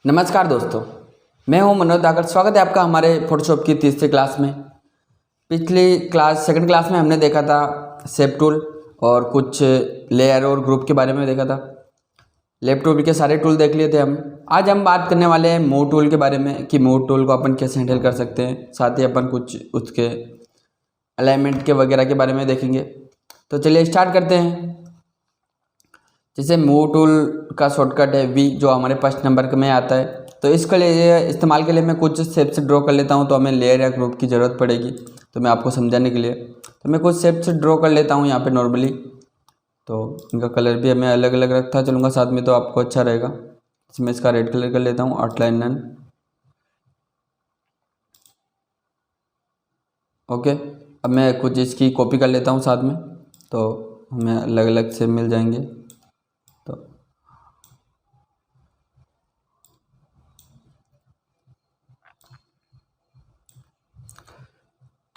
नमस्कार दोस्तों, मैं हूं मनोज दाकर। स्वागत है आपका हमारे फोटोशॉप की तीसरी क्लास में। पिछली क्लास सेकंड क्लास में हमने देखा था शेप टूल और कुछ लेयर और ग्रुप के बारे में देखा था। लेफ्ट टूल के सारे टूल देख लिए थे हम। आज हम बात करने वाले हैं मूव टूल के बारे में कि मूव टूल को अपन कैसे हैंडल कर सकते हैं। साथ ही अपन कुछ उसके अलाइनमेंट के वगैरह के बारे में देखेंगे। तो चलिए स्टार्ट करते हैं। जैसे मूव टूल का शॉर्टकट है वी, जो हमारे फर्स्ट नंबर में आता है। तो इसके लिए इस्तेमाल के लिए मैं कुछ शेप्स ड्रॉ कर लेता हूं, तो हमें लेयर या ग्रुप की ज़रूरत पड़ेगी। तो मैं आपको समझाने के लिए तो मैं कुछ शेप्स ड्रॉ कर लेता हूं यहाँ पे नॉर्मली। तो इनका कलर भी मैं अलग अलग रखता चलूँगा साथ में, तो आपको अच्छा रहेगा। इसमें इसका रेड कलर कर लेता हूँ, आउटलाइन नन। ओके, अब मैं कुछ इसकी कॉपी कर लेता हूँ साथ में, तो हमें अलग अलग शेप मिल जाएंगे। तो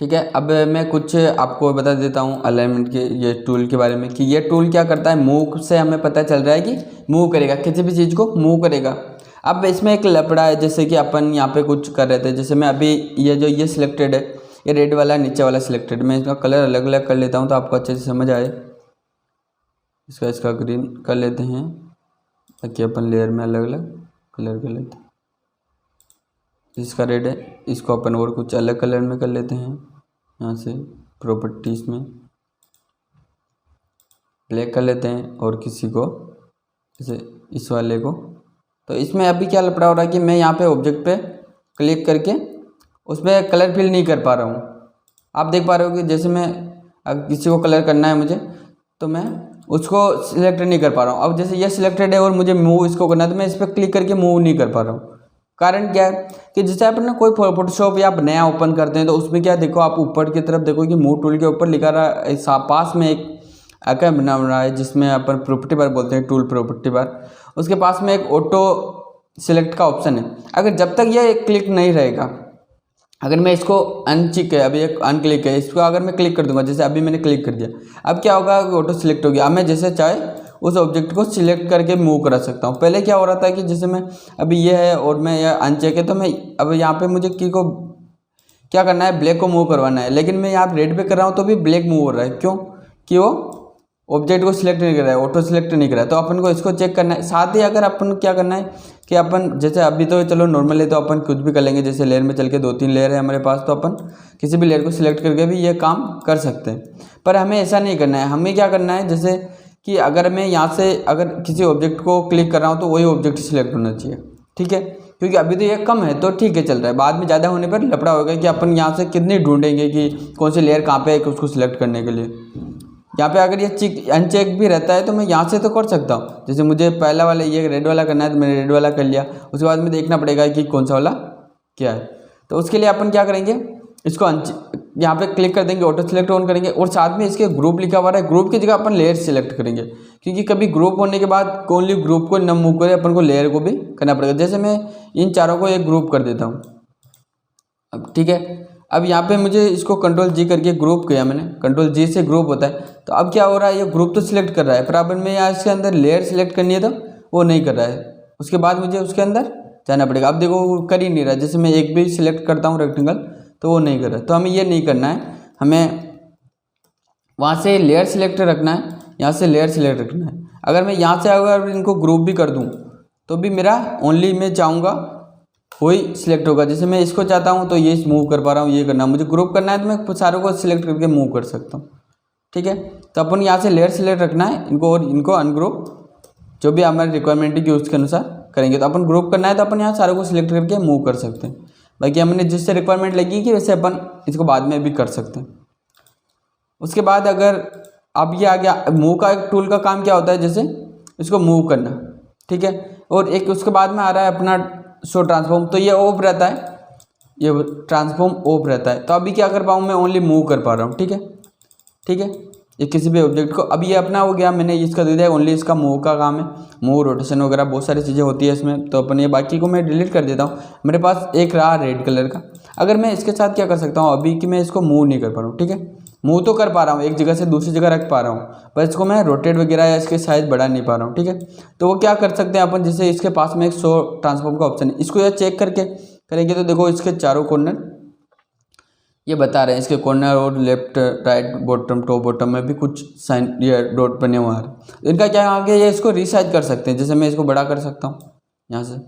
ठीक है, अब मैं कुछ आपको बता देता हूँ अलाइनमेंट के ये टूल के बारे में कि ये टूल क्या करता है। मूव से हमें पता चल रहा है कि मूव करेगा, किसी भी चीज़ को मूव करेगा। अब इसमें एक लपड़ा है, जैसे कि अपन यहाँ पे कुछ कर रहे थे। जैसे मैं अभी ये सिलेक्टेड है, ये रेड वाला नीचे वाला सिलेक्टेड। मैं इसका कलर अलग अलग कर लेता हूँ तो आपको अच्छे से समझ आए। इसका ग्रीन कर लेते हैं ताकि अपन लेयर में अलग अलग कलर कर लेते हैं। इसका रेड है, इसको अपन और कुछ अलग कलर में कर लेते हैं। यहाँ से प्रॉपर्टीज में ब्लैक कर लेते हैं और किसी को जैसे इस वाले को। तो इसमें अभी क्या लपड़ा हो रहा है कि मैं यहाँ पे ऑब्जेक्ट पे क्लिक करके उसमें कलर फिल नहीं कर पा रहा हूँ। आप देख पा रहे हो कि जैसे मैं अगर किसी को कलर करना है मुझे, तो मैं उसको सिलेक्ट नहीं कर पा रहा हूँ। अब जैसे ये सिलेक्टेड है और मुझे मूव इसको करना है, तो मैं इस पर क्लिक करके मूव नहीं कर पा रहा हूँ। कारण क्या है कि जैसे आप ना कोई फोटोशॉप या आप नया ओपन करते हैं, तो उसमें क्या देखो, आप ऊपर की तरफ देखो कि मूव टूल के ऊपर लिखा रहा है, पास में एक आइकन बना रहा है जिसमें अपन प्रॉपर्टी बार बोलते हैं, टूल प्रॉपर्टी बार। उसके पास में एक ऑटो सिलेक्ट का ऑप्शन है। अगर जब तक ये क्लिक नहीं रहेगा, अगर मैं इसको अनचिक है, अभी एक अनक्लिक है, इसको अगर मैं क्लिक कर दूंगा, जैसे अभी मैंने क्लिक कर दिया, अब क्या होगा, ऑटो सिलेक्ट हो गया। अब मैं जैसे चाहे उस ऑब्जेक्ट को सिलेक्ट करके मूव करा सकता हूँ। पहले क्या हो रहा था कि जैसे मैं अभी ये है और मैं यह अनचेक है, तो मैं अब यहाँ पे मुझे क्या करना है, ब्लैक को मूव करवाना है। लेकिन मैं यहाँ रेड पे कर रहा हूँ तो भी ब्लैक मूव हो रहा है। क्यों? कि वो ऑब्जेक्ट को सिलेक्ट नहीं कर रहा है, ऑटो सिलेक्ट नहीं कर रहा है। तो अपन को इसको चेक करना है। साथ ही अगर अपन क्या करना है कि अपन जैसे अभी तो चलो नॉर्मल है, तो अपन कुछ भी कर लेंगे। जैसे लेयर में चल के 2-3 लेयर है हमारे पास, तो अपन किसी भी लेयर को सिलेक्ट करके भी ये काम कर सकते हैं। पर हमें ऐसा नहीं करना है। हमें क्या करना है, जैसे कि अगर मैं यहाँ से अगर किसी ऑब्जेक्ट को क्लिक कर रहा हूँ, तो वही ऑब्जेक्ट सिलेक्ट होना चाहिए। ठीक है, क्योंकि अभी तो ये कम है तो ठीक है, चल रहा है। बाद में ज़्यादा होने पर लफड़ा होगा कि अपन यहाँ से कितनी ढूंढेंगे कि कौन सी लेयर कहाँ पे है उसको सिलेक्ट करने के लिए। यहाँ पे अगर ये अनचेक भी रहता है तो मैं यहाँ से तो कर सकता हूँ। जैसे मुझे पहला वाला ये रेड वाला करना है, तो मैंने रेड वाला कर लिया। उसके बाद में देखना पड़ेगा कि कौन सा वाला क्या है। तो उसके लिए अपन क्या करेंगे, इसको यहाँ पे क्लिक कर देंगे, ऑटो सिलेक्ट ऑन करेंगे, और साथ में इसके ग्रुप लिखा हुआ है, ग्रुप की जगह अपन लेयर सिलेक्ट करेंगे। क्योंकि कभी ग्रुप होने के बाद ओनली ग्रुप को न मूव करे, अपन को लेयर को भी करना पड़ेगा। जैसे मैं इन चारों को एक ग्रुप कर देता हूँ। अब ठीक है, अब यहाँ पे मुझे इसको कंट्रोल जी करके ग्रुप किया मैंने, कंट्रोल जी से ग्रुप होता है। तो अब क्या हो रहा है, ये ग्रुप तो सिलेक्ट कर रहा है, पर अब मैं यहाँ इसके अंदर लेयर सिलेक्ट करनी है तो वो नहीं कर रहा है। उसके बाद मुझे उसके अंदर जाना पड़ेगा। अब देखो वो कर ही नहीं रहा। जैसे मैं एक भी सिलेक्ट करता हूँ रेक्टेंगल, तो वो नहीं कर रहा है। तो हमें ये नहीं करना है। हमें वहाँ से लेयर सिलेक्ट रखना है, यहाँ से लेयर सिलेक्ट रखना है। अगर मैं यहाँ से अगर इनको ग्रुप भी कर दूँ, तो भी मेरा ओनली मैं चाहूँगा वही सिलेक्ट होगा। जैसे मैं इसको चाहता हूँ तो ये मूव कर पा रहा हूँ, ये करना मुझे ग्रुप करना है, तो मैं सारों को सिलेक्ट करके मूव कर सकता हूँ। ठीक है, तो अपन यहाँ से लेयर सिलेक्ट रखना है इनको, और इनको अनग्रुप, जो भी हमारी रिक्वायरमेंट है कि उसके अनुसार करेंगे। तो अपन ग्रुप करना है तो अपन यहाँ सारों को सिलेक्ट करके मूव कर सकते हैं। बाकी हमने जिससे रिक्वायरमेंट लगी कि वैसे अपन इसको बाद में भी कर सकते हैं। उसके बाद अगर अब ये आ गया, मूव का एक टूल का काम क्या होता है, जैसे इसको मूव करना। ठीक है, और एक उसके बाद में आ रहा है अपना शो ट्रांसफॉर्म। तो ये ऑफ रहता है, ये ट्रांसफॉर्म ऑफ रहता है। तो अभी क्या कर पाऊँ, मैं ओनली मूव कर पा रहा हूँ। ठीक है, ठीक है, ये किसी भी ऑब्जेक्ट को। अब ये अपना हो गया, मैंने इसका दे दिया, ओनली इसका मूव का काम है। मूव, रोटेशन वगैरह बहुत सारी चीज़ें होती है इसमें। तो अपन ये बाकी को मैं डिलीट कर देता हूँ। मेरे पास एक रहा रेड कलर का। अगर मैं इसके साथ क्या कर सकता हूँ, अभी कि मैं इसको मूव नहीं कर पा रहा हूँ। ठीक है, मूव तो कर पा रहा हूँ, एक जगह से दूसरी जगह रख पा रहा हूँ, पर इसको मैं रोटेट वगैरह या इसके साइज बढ़ा नहीं पा रहा हूँ। ठीक है, तो वो क्या कर सकते हैं अपन, जैसे इसके पास में एक शो ट्रांसफॉर्म का ऑप्शन है, इसको यह चेक करके करेंगे तो देखो इसके चारों कॉर्नर ये बता रहे हैं, इसके कॉर्नर और left right bottom top bottom में भी कुछ साइन ये डॉट बने हुए हैं। इनका क्या आगे ये इसको रिसाइज कर सकते हैं, जैसे मैं इसको बड़ा कर सकता हूँ, यहाँ से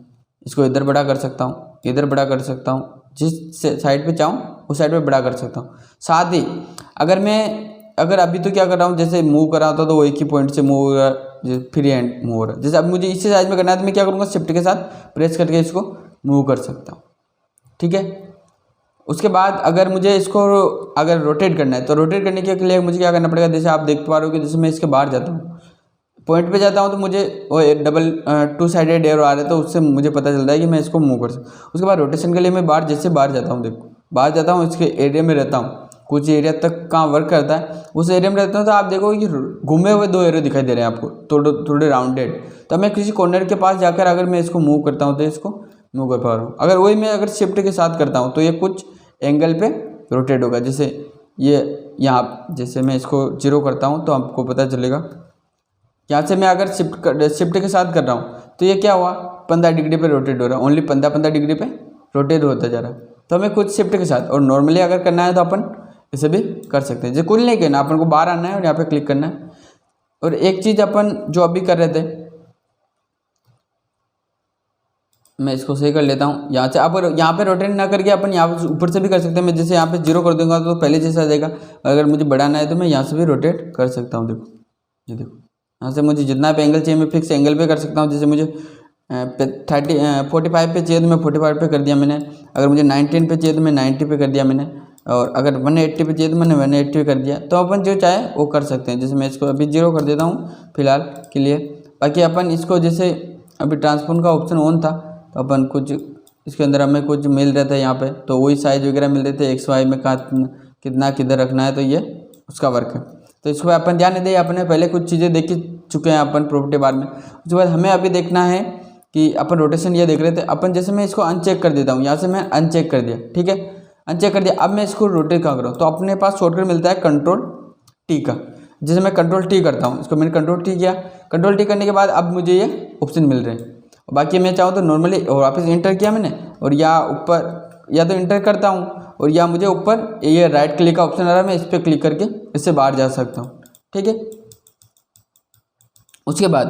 इसको इधर बड़ा कर सकता हूँ, इधर बड़ा कर सकता हूँ, जिस साइड पे चाहूँ उस साइड पे बड़ा कर सकता हूँ। साथ ही अगर अभी तो क्या कर रहा हूँ, जैसे मूव कर रहा था तो वो एक ही पॉइंट से मूव हो रहा है, फ्री हैंड मूव हो रहा है। जैसे अब मुझे इसी साइज में करना है तो मैं क्या करूँगा, शिफ्ट के साथ प्रेस करके इसको मूव कर सकता हूँ। ठीक है, उसके बाद अगर मुझे इसको अगर रोटेट करना है तो रोटेट करने के लिए मुझे क्या करना पड़ेगा, जैसे आप देख पा रहे हो कि जैसे मैं इसके बाहर जाता हूँ, पॉइंट पे जाता हूँ तो मुझे वो डबल टू साइडेड एरो आ रहा है, तो उससे मुझे पता चलता है कि मैं इसको मूव कर सकता। उसके बाद रोटेशन के लिए मैं जैसे बाहर जाता हूँ, देखो बाहर जाता हूँ, इसके एरिया में रहता हूँ, कुछ एरिया तक कहाँ वर्क करता है उस एरिया में रहता हूँ, तो आप देखो कि घूमे हुए 2 एरो दिखाई दे रहे हैं आपको, थोड़े राउंडेड। तो मैं किसी कॉर्नर के पास जाकर अगर मैं इसको मूव करता हूँ तो इसको मूव कर पा रहा हूँ। अगर वही मैं अगर शिफ्ट के साथ करता हूँ तो ये कुछ एंगल पे रोटेट होगा, जैसे ये यहाँ जैसे मैं इसको 0 करता हूँ तो आपको पता चलेगा। यहाँ से मैं अगर शिफ्ट के साथ कर रहा हूँ तो ये क्या हुआ, 15 डिग्री पे रोटेट हो रहा है, ओनली 15 डिग्री पे रोटेट होता जा रहा है। तो हमें कुछ शिफ्ट के साथ, और नॉर्मली अगर करना है तो अपन इसे भी कर सकते हैं। जैसे कुल नहीं करना, अपन को बाहर आना है और यहाँ पे क्लिक करना है। और एक चीज़ अपन जो अभी कर रहे थे, मैं इसको सही कर लेता हूँ यहाँ से। अब यहाँ पे रोटेट ना करके अपन यहाँ पे ऊपर से भी कर सकते हैं। मैं जैसे यहाँ पे 0 कर दूंगा तो पहले जैसा आ जाएगा, अगर मुझे बढ़ाना है तो मैं यहाँ से भी रोटेट कर सकता हूँ। देखो ये देखो, यहाँ से मुझे जितना पे एंगल चाहिए मैं फिक्स एंगल पे कर सकता हूँ। जैसे मुझे 45 पे चाहिए तो मैं 45 पे कर दिया मैंने, अगर मुझे 19 पे चाहिए तो मैं 90 पे कर दिया मैंने, और अगर 180 पे चाहिए तो मैंने 180 पे कर दिया। तो अपन जो चाहे वो कर सकते हैं। जैसे मैं इसको अभी 0 कर देता हूँ फिलहाल के लिए। बाकी अपन इसको जैसे अभी ट्रांसफॉर्म का ऑप्शन ऑन था तो अपन कुछ इसके अंदर हमें कुछ मिल रहा था यहाँ पे, तो वही साइज वगैरह मिल रहे थे, एक्स वाई में कहाँ कितना किधर रखना है, तो ये उसका वर्क है। तो इसको अपन ध्यान नहीं दें, अपने पहले कुछ चीज़ें देख चुके हैं अपन प्रॉपर्टी बार में। उसके बाद हमें अभी देखना है कि अपन रोटेशन ये देख रहे थे अपन, जैसे मैं इसको अनचेक कर देता हूँ, यहाँ से मैं अनचेक कर दिया। ठीक है, अनचेक कर दिया। अब मैं इसको रोटेट कहाँ करूँ, तो अपने पास शॉर्टकट मिलता है कंट्रोल टी का। जैसे मैं कंट्रोल टी करता हूँ, इसको मैंने कंट्रोल टी किया, कंट्रोल टी करने के बाद अब मुझे ये ऑप्शन मिल रहे हैं। बाकी मैं चाहूँ तो नॉर्मली और वापस इंटर किया मैंने, और या ऊपर या तो इंटर करता हूँ, और या मुझे ऊपर ये राइट क्लिक का ऑप्शन आ रहा है, मैं इस पर क्लिक करके इससे बाहर जा सकता हूँ। ठीक है, उसके बाद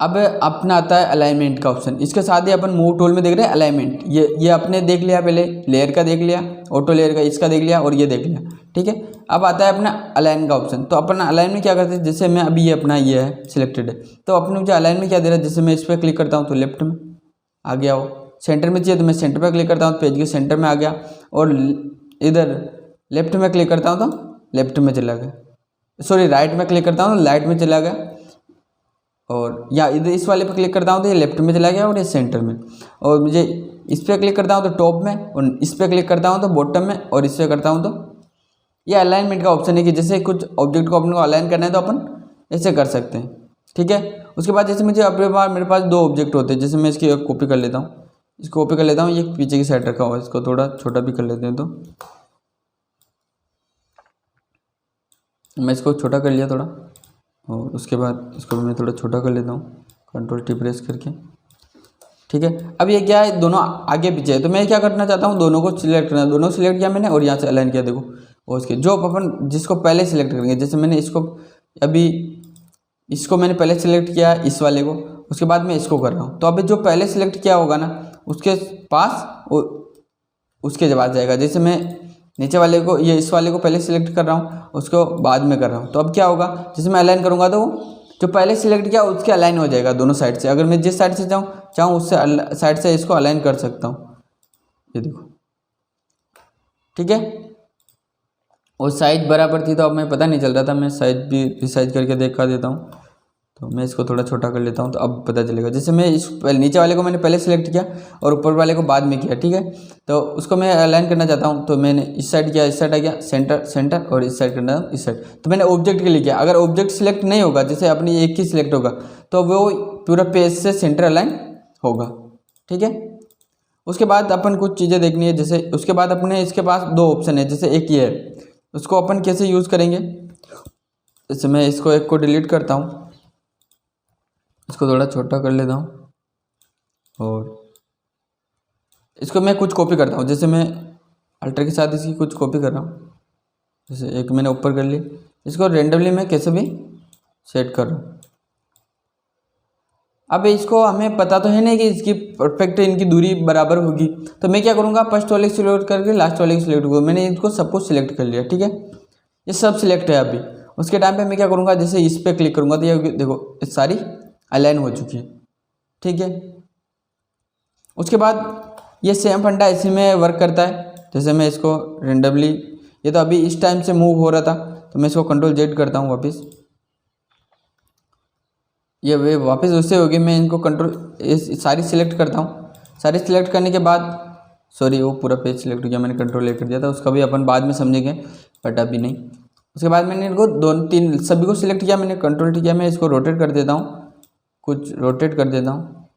अब अपना आता है अलाइनमेंट का ऑप्शन। इसके साथ ही अपन मूव टूल में देख रहे हैं अलाइनमेंट, ये अपने देख लिया, पहले लेयर का देख लिया, ऑटो लेयर का इसका देख लिया, और ये देख लिया। ठीक है, अब आता है अपना अलाइन का ऑप्शन। तो अपन अलाइन में क्या करते हैं, जैसे मैं अभी ये अपना ये है सिलेक्टेड है, तो अपने मुझे अलाइन में क्या दे रहा है, जैसे मैं इस पर क्लिक करता हूँ तो लेफ्ट में आ गया, वो सेंटर में चाहिए तो मैं सेंटर पर क्लिक करता हूँ तो पेज के सेंटर में आ गया, और इधर लेफ्ट में क्लिक करता हूँ तो लेफ्ट में चला गया, सॉरी राइट में क्लिक करता हूँ तो राइट में चला गया, और या इधर इस वाले पे क्लिक करता हूँ तो ये लेफ्ट में चला गया और ये सेंटर में, और मुझे इस पर क्लिक करता हूँ तो टॉप में, और इस पर क्लिक करता हूँ तो बॉटम में, और इस पर करता हूँ तो ये अलाइनमेंट का ऑप्शन है कि जैसे कुछ ऑब्जेक्ट को अपन को अलाइन करना है तो अपन ऐसे कर सकते हैं। ठीक है, उसके बाद जैसे मुझे अपने पास मेरे पास 2 ऑब्जेक्ट होते हैं, जैसे मैं इसकी कॉपी कर लेता हूँ, इसको कॉपी कर लेता हूँ, ये पीछे की साइड रखा हुआ है, इसको थोड़ा छोटा भी कर लेते हैं। तो मैं इसको छोटा कर लिया थोड़ा, और उसके बाद इसको भी मैं थोड़ा छोटा कर लेता हूँ कंट्रोल टी प्रेस करके। ठीक है, अब ये क्या है, दोनों आगे पीछे है, तो मैं क्या करना चाहता हूँ, दोनों को सिलेक्ट करना। दोनों सिलेक्ट किया मैंने और यहाँ से अलाइन किया, देखो। और उसके जो अपन जिसको पहले सिलेक्ट करेंगे, जैसे मैंने इसको मैंने पहले सिलेक्ट किया इस वाले को, उसके बाद मैं इसको कर रहा हूँ, तो अभी जो पहले सिलेक्ट किया होगा ना उसके पास उसके जवाब जाएगा। जैसे मैं नीचे वाले को इस वाले को पहले सिलेक्ट कर रहा हूँ, उसको बाद में कर रहा हूँ, तो अब क्या होगा, जैसे मैं अलाइन करूँगा तो जो पहले सिलेक्ट किया उसके अलाइन हो जाएगा दोनों साइड से। अगर मैं जिस साइड से चाहूँ उस साइड से इसको अलाइन कर सकता हूँ, ये देखो। ठीक है, और साइज बराबर थी तो अब मैं पता नहीं चल रहा था, मैं साइज भी रिसाइज करके देखा देता हूँ, तो मैं इसको थोड़ा छोटा कर लेता हूँ तो अब पता चलेगा। जैसे मैं इस नीचे वाले को मैंने पहले सिलेक्ट किया और ऊपर वाले को बाद में किया। ठीक है, तो उसको मैं अलाइन करना चाहता हूँ, तो मैंने इस साइड किया, इस साइड आ गया, सेंटर और इस साइड करना इस साइड, तो मैंने ऑब्जेक्ट के लिए किया। अगर ऑब्जेक्ट सिलेक्ट नहीं होगा, जैसे अपनी एक ही सिलेक्ट होगा, तो वो पूरा पेज से सेंटर अलाइन होगा। ठीक है, उसके बाद अपन कुछ चीज़ें देखनी है। जैसे उसके बाद अपने इसके पास 2 ऑप्शन है, जैसे एक ये है, उसको अपन कैसे यूज़ करेंगे, जैसे मैं इसको एक को डिलीट करता हूँ, इसको थोड़ा छोटा कर लेता हूँ और इसको मैं कुछ कॉपी करता हूँ। जैसे मैं अल्टर के साथ इसकी कुछ कॉपी कर रहा हूँ, जैसे एक मैंने ऊपर कर ली, इसको रेंडमली मैं कैसे भी सेट कर रहा हूँ। अब इसको हमें पता तो है नहीं कि इसकी परफेक्ट इनकी दूरी बराबर होगी, तो मैं क्या करूँगा, फर्स्ट वाले को सिलेक्ट करके लास्ट वाले को सिलेक्ट करूँगा। मैंने इसको सब कुछ सिलेक्ट कर लिया, ठीक है, ये सब सिलेक्ट है। अभी उसके टाइम पे मैं क्या करूँगा, जैसे इस पर क्लिक करूँगा तो ये देखो ये सारी अलाइन हो चुकी है, ठीक है। उसके बाद ये सेम फंडा इसी में वर्क करता है। जैसे मैं इसको रेंडमली, ये तो अभी इस टाइम से मूव हो रहा था, तो मैं इसको कंट्रोल जेड करता हूँ वापस, ये वे वापस उससे होगी। मैं इनको कंट्रोल सारी सिलेक्ट करता हूँ। सारी सिलेक्ट करने के बाद, सॉरी वो पूरा पेज सिलेक्ट हो गया, मैंने कंट्रोल ए कर दिया था, उसका भी अपन बाद में समझेंगे बट अभी नहीं। उसके बाद मैंने इनको 2-3 सभी को सिलेक्ट किया, मैंने कंट्रोल किया, मैं इसको रोटेट कर देता हूँ, कुछ रोटेट कर देता हूँ।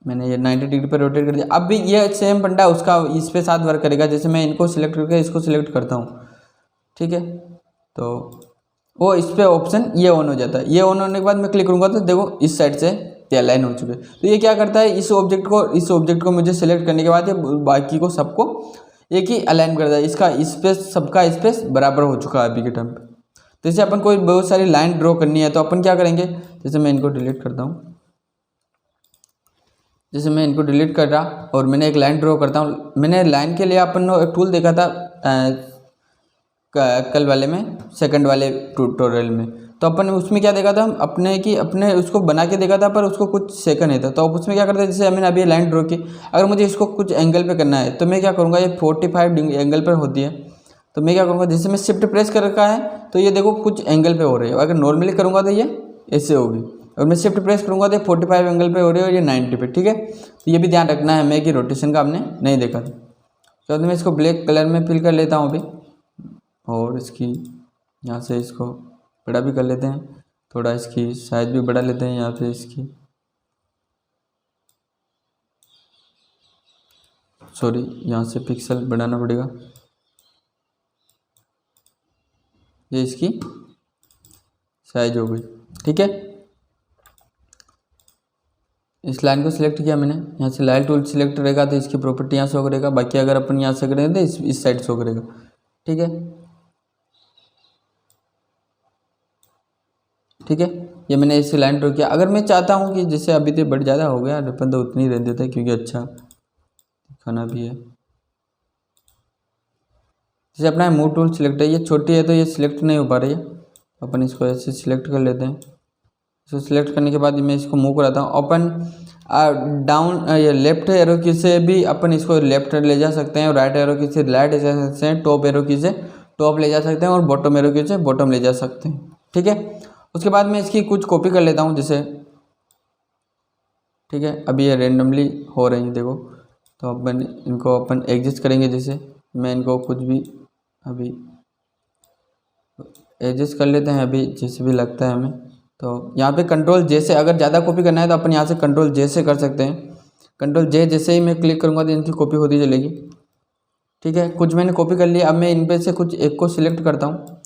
मैंने ये 90 डिग्री पर रोटेट कर दिया। अब भी ये सेम फंडा उसका इस पे साथ वर्क करेगा। जैसे मैं इनको सिलेक्ट करके इसको सिलेक्ट करता हूँ, ठीक है, तो वो इस पे ऑप्शन ये ऑन हो जाता है। ये ऑन होने के बाद मैं क्लिक करूँगा तो देखो इस साइड से ये अलाइन हो चुके। तो ये क्या करता है, इस ऑब्जेक्ट को मुझे सिलेक्ट करने के बाद ये बाकी को सबको एक ही अलाइन करता है। इसका स्पेस, सबका स्पेस बराबर हो चुका है अभी के टाइम पे। तो जैसे अपन कोई बहुत सारी लाइन ड्रॉ करनी है तो अपन क्या करेंगे, जैसे मैं इनको डिलीट करता हूँ, जैसे मैं इनको डिलीट कर रहा और मैंने एक लाइन ड्रॉ करता हूँ। मैंने लाइन के लिए अपन एक टूल देखा था कल वाले में, सेकंड वाले ट्यूटोरियल में, तो अपन उसमें क्या देखा था, अपने उसको बना के देखा था, पर उसको कुछ सेकंड नहीं था। तो अब उसमें क्या करते हैं, जैसे मैंने अभी लाइन ड्रॉ की, अगर मुझे इसको कुछ एंगल पे करना है तो मैं क्या करूँगा, ये 45 एंगल पर होती है, तो मैं क्या करूँगा, जैसे मैं शिफ्ट प्रेस कर रखा है तो ये देखो कुछ एंगल पे हो रही है। अगर नॉर्मली करूँगा तो ये ऐसे होगी, और मैं शिफ्ट प्रेस करूँगा तो 45 एंगल पे हो रही है और ये 90 पे, ठीक है। तो ये भी ध्यान रखना है हमें कि रोटेशन का हमने नहीं देखा था। तो मैं इसको ब्लैक कलर में फिल कर लेता हूँ अभी, और इसकी यहाँ से इसको बड़ा भी कर लेते हैं, थोड़ा इसकी साइज भी बढ़ा लेते हैं। यहाँ पे इसकी सॉरी यहाँ से पिक्सल बढ़ाना पड़ेगा, ये इसकी साइज हो गई, ठीक है। इस लाइन को सिलेक्ट किया मैंने, यहाँ से लाइन टूल सिलेक्ट रहेगा तो इसकी प्रॉपर्टी यहाँ शो करेगा। बाकी अगर अपन यहाँ से करेंगे तो इस साइड शो करेगा, ठीक है, ठीक है। ये मैंने इसे लाइन ड्रॉ किया। अगर मैं चाहता हूँ कि जैसे अभी तो बट ज़्यादा हो गया, अपन तो उतनी रहने देते हैं क्योंकि अच्छा दिखाना भी है। जैसे अपना मूव टूल सिलेक्ट है, ये छोटी है तो ये सिलेक्ट नहीं हो पा रही है, अपन इसको ऐसे सिलेक्ट कर लेते हैं। इसको सिलेक्ट करने के बाद मैं इसको मूव कराता हूँ। अपन डाउन ये लेफ्ट एरो की से भी अपन इसको लेफ्ट ले जा सकते हैं, और राइट एरो की से राइट ले जा सकते हैं, टॉप एरो की से टॉप ले जा सकते हैं, और बॉटम एरो की से बॉटम ले जा सकते हैं, ठीक है। उसके बाद मैं इसकी कुछ कॉपी कर लेता हूँ, जैसे ठीक है। अभी ये रेंडमली हो रही है देखो, तो अपन इनको अपन एडजस्ट करेंगे। जैसे मैं इनको कुछ भी अभी एडजस्ट कर लेते हैं, अभी जैसे भी लगता है हमें। तो यहाँ पे कंट्रोल जे से अगर ज़्यादा कॉपी करना है तो अपन यहाँ से कंट्रोल जे से कर सकते हैं। कंट्रोल जे जैसे ही मैं क्लिक करूँगा तो इनकी कॉपी होती चलेगी, ठीक है। कुछ मैंने कॉपी कर लिया, अब मैं इन पे से कुछ एक को सिलेक्ट करता हूँ,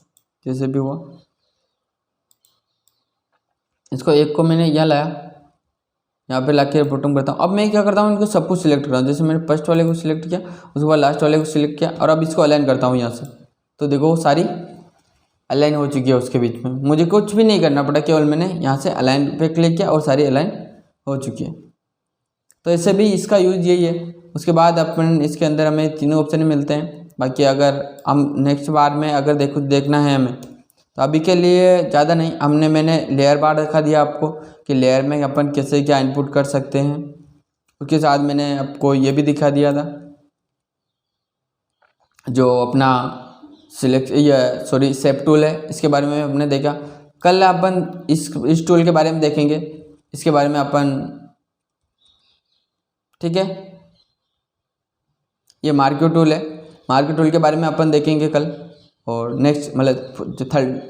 जैसे भी हुआ। इसको एक को मैंने यहाँ लाया, यहाँ पे लाके बॉटम करता हूँ। अब मैं क्या करता हूँ, इनको सब कुछ सिलेक्ट कर रहा हूँ। जैसे मैंने फर्स्ट वाले को सिलेक्ट किया, उसके बाद लास्ट वाले को सिलेक्ट किया, और अब इसको अलाइन करता हूँ यहाँ से। तो देखो वो सारी अलाइन हो चुकी है उसके बीच में, मुझे कुछ भी नहीं करना पड़ा, केवल मैंने यहाँ से अलाइन पे क्लिक किया और सारी अलाइन हो चुकी है। तो ऐसे भी इसका यूज़ यही है। उसके बाद अपन इसके अंदर हमें तीनों ऑप्शन मिलते हैं। बाकी अगर हम नेक्स्ट बार में अगर देखना है हमें, तो अभी के लिए ज़्यादा नहीं, मैंने लेयर बार दिखा दिया आपको कि लेयर में अपन कैसे क्या इनपुट कर सकते हैं। उसके साथ मैंने आपको ये भी दिखा दिया था जो अपना शेप टूल है, इसके बारे में हमने देखा। कल अपन इस टूल के बारे में देखेंगे, इसके बारे में अपन, ठीक है। ये मार्क्यू टूल है, मार्क्यू टूल के बारे में अपन देखेंगे कल, और नेक्स्ट मतलब जो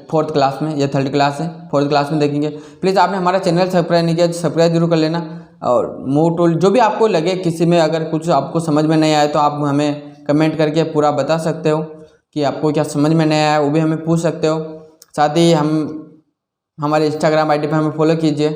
फोर्थ क्लास में, या थर्ड क्लास है, फोर्थ क्लास में देखेंगे। प्लीज़ आपने हमारा चैनल सब्सक्राइब नहीं किया, सब्सक्राइब जरूर कर लेना। और मूव टूल जो भी आपको लगे, किसी में अगर कुछ आपको समझ में नहीं आए तो आप हमें कमेंट करके पूरा बता सकते हो, कि आपको क्या समझ में नहीं आया वो भी हमें पूछ सकते हो। साथ ही हमारे इंस्टाग्राम आईडी पे हमें फॉलो कीजिए।